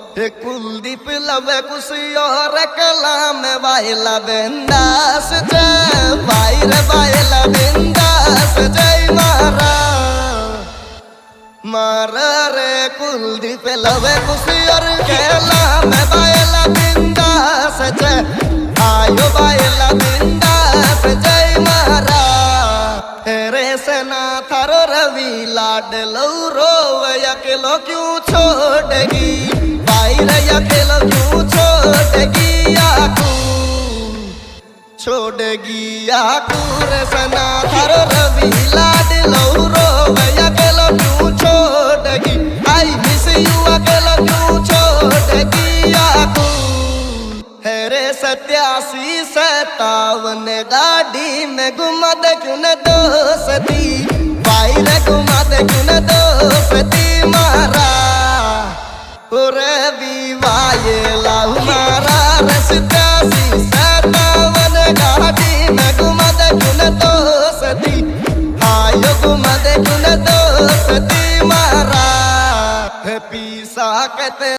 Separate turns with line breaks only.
कुलदीप लवे कुछ और कलाम वाइला बिंदास जय वाइर वाइला बिंदास जय मारा मारा रे कुलदीप लवे कुछ और कलाम वाइला बिंदास जय आयो वाइला बिंदास जय मारा रे सेना थारो रवि लाड लो अकेलो क्यों छोड़ेगी अकेलो क्यों छोड़ेगी आकू रे सना थारो रवि लाड लो अकेलो क्यों छोड़ेगी आई मिस यू अकेलो क्यों छोड़ेगी आकू है रे 87-57 गाड़ी में घुमा दे क्यों न दोस्ती भाई रे घुमा दे क्यों न दोस्ती मारा रे विवाये लाऊ मारा रस्ता 87 गाड़ी में घुमा दे क्यों न दोस्ती आयो घुमा दे क्यों न दोस्ती मारा पीसा कहते